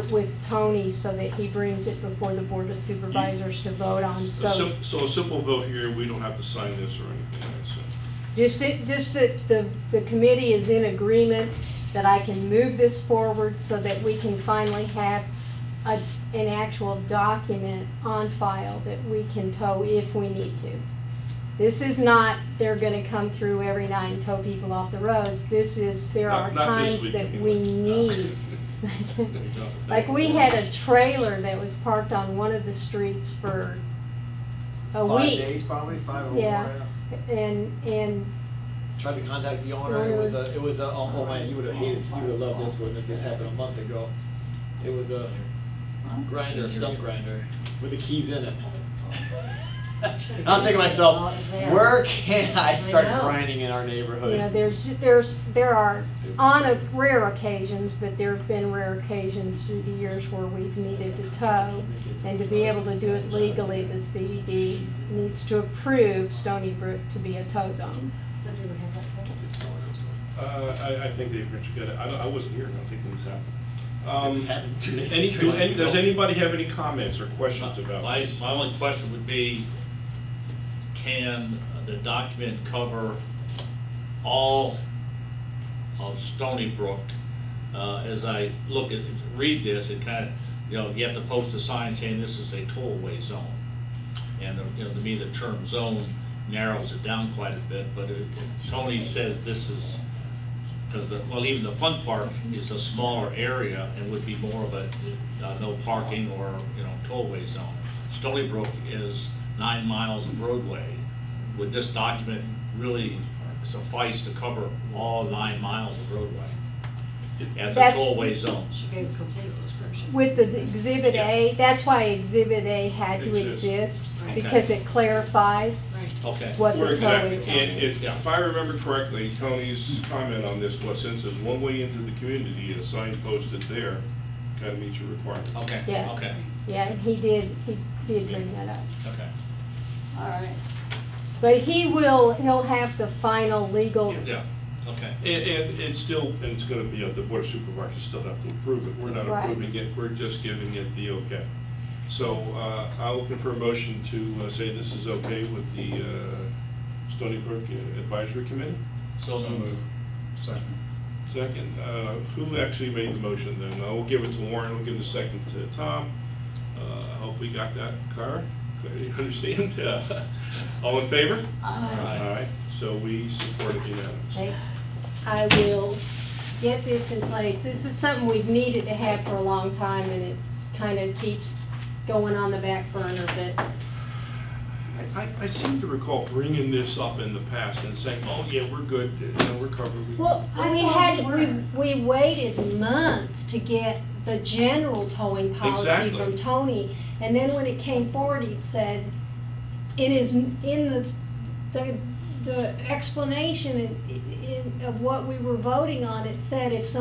with Tony so that he brings it before the Board of Supervisors to vote on, so. So a simple vote here, we don't have to sign this or anything, so. Just that the committee is in agreement that I can move this forward so that we can finally have an actual document on file that we can tow if we need to. This is not, they're gonna come through every night and tow people off the roads. This is, there are Not this times week, that anyway. we need. Like we had a trailer that was parked on one of the streets for a 5 week. days probably, 5 or more, Yeah. yeah. And Tried to contact the owner, it was a, oh man, you would have loved this one if this happened a month ago. It was a grinder, stump grinder, with the keys in it. And I'm thinking to myself, where can I start grinding in our neighborhood? you know, there are on a rare occasions, but there have been rare occasions through the years where we've needed to tow. And to be able to do it legally, the CDD needs to approve Stoneybrook to be a tow zone. I think they should get it. I wasn't here, I think when this happened. It just happened 2 days, 3 months ago. Does anybody have any comments or questions about My this? only question would be, can the document cover all of Stoneybrook? As I read this, it kind of, you have to post a sign saying this is a tollway zone. And, to me, the term zone narrows it down quite a bit, but if Tony says this is, because even the fun park is a smaller area and would be more of a no parking or, tollway zone. Stoneybrook is 9 miles of roadway. Would this document really suffice to cover all 9 miles of roadway as a That's- tollway zone? She gave a complete description. With the Exhibit A, that's why Exhibit A had to Exists. exist, Right. because it clarifies Right. Okay. what Where the tow exactly, is. if I remember correctly, Tony's comment on this was, since there's one way into the community, a sign posted there kind of meets your requirements. Okay, Yes. okay, Yeah, and he did bring that up. okay. All right. But he'll have the final legal, Yeah, okay. And it's still, and it's gonna be, the Board of Supervisors still have to approve it. We're not Right. approving it, we're just giving it the okay. So, I'll looking for a motion to say this is okay with the Stoneybrook Advisory Committee. So moved. Second, who actually made the motion then? I'll give it to Warren, we'll give the second to Tom. I hope we got that, Clara? You understand? All in favor? Aye. So we support it unanimously. okay? I will get this in place. This is something we've needed to have for a long time, and it kind of keeps going on the back burner, but I seem to recall bringing this up in the past and saying, oh yeah, we're good, we're covered. well, I thought we waited months to get the general towing policy Exactly. from Tony, and then when it came forward, he said, it is in the explanation of what we were voting on, it said if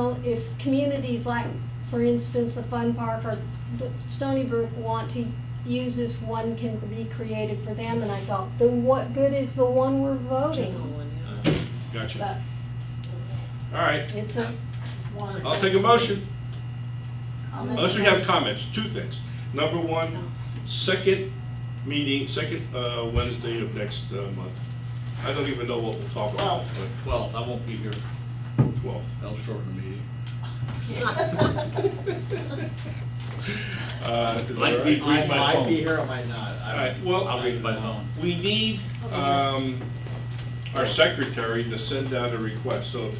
communities like, for instance, the Fun Park or the Stoneybrook want to use this, one can be created for them, and I thought, then what good is the one we're voting General on? one, yeah. Gotcha. But All right, it's a, It's one. I'll take a motion. I'll make Unless a we have motion. comments, 2 things. Number 1, second Wednesday of next month. I don't even know what we'll talk about, but 12th, I won't be here. 12th. That'll shorten the meeting. Is Might that be all right? brief by I might phone. be here, I might not. All right, well, I'll read it by phone. we need our secretary to send out a request. So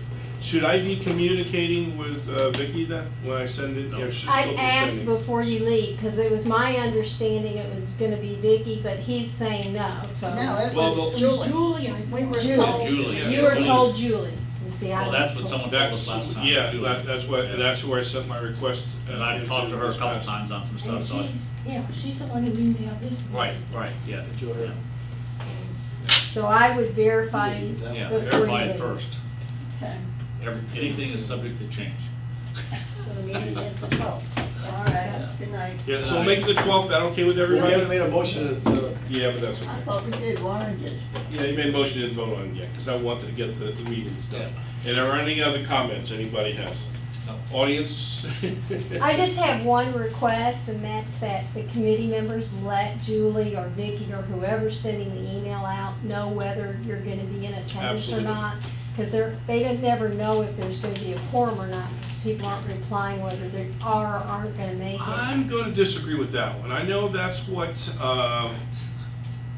should I be communicating with Vicki then when I send it? Yeah, she'll still I'd be ask sending. before you leave, because it was my understanding it was gonna be Vicky, but he's saying no, so. No, it Well, was well- Julie. We were Julie. told. Julie, yeah. You were Julie's- told Julie. You see, I Well, was that's what told. someone told us That's, last time. yeah, Julie. that's where I sent my request. And I've talked to her a this couple past- times on some And stuff, so. she's the one who emailed this. Right, yeah. Julia. So I would verify Yeah, before verify you it leave. first. Okay. Anything is subject to change. So the meeting is the 12th. All right, good night. Yeah, so make it the 12th, that okay with We haven't everybody? made a motion to, Yeah, but that's I okay. thought we did, Warren did. Yeah, you made a motion, didn't vote on it yet, because I wanted to get the meetings done. And are there any other comments anybody has? Audience? I just have one request, and that's that the committee members let Julie or Vicky or whoever's sending the email out know whether you're gonna be in attendance or Absolutely. not. Because they don't never know if there's gonna be a quorum or not, because people aren't replying whether they are or aren't gonna make it. I'm going to disagree with that one. I know that's what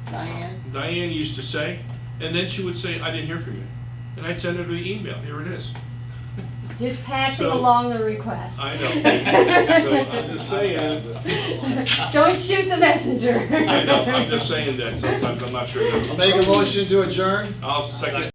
Diane used to say, and then she would say, I didn't hear from you. And I'd send her the email, here it is. Just passing So- along the request. I know. So I'm just saying, Don't shoot the messenger. I know, I'm just saying that sometimes I'm not sure. I'll make a motion to adjourn. I'll second.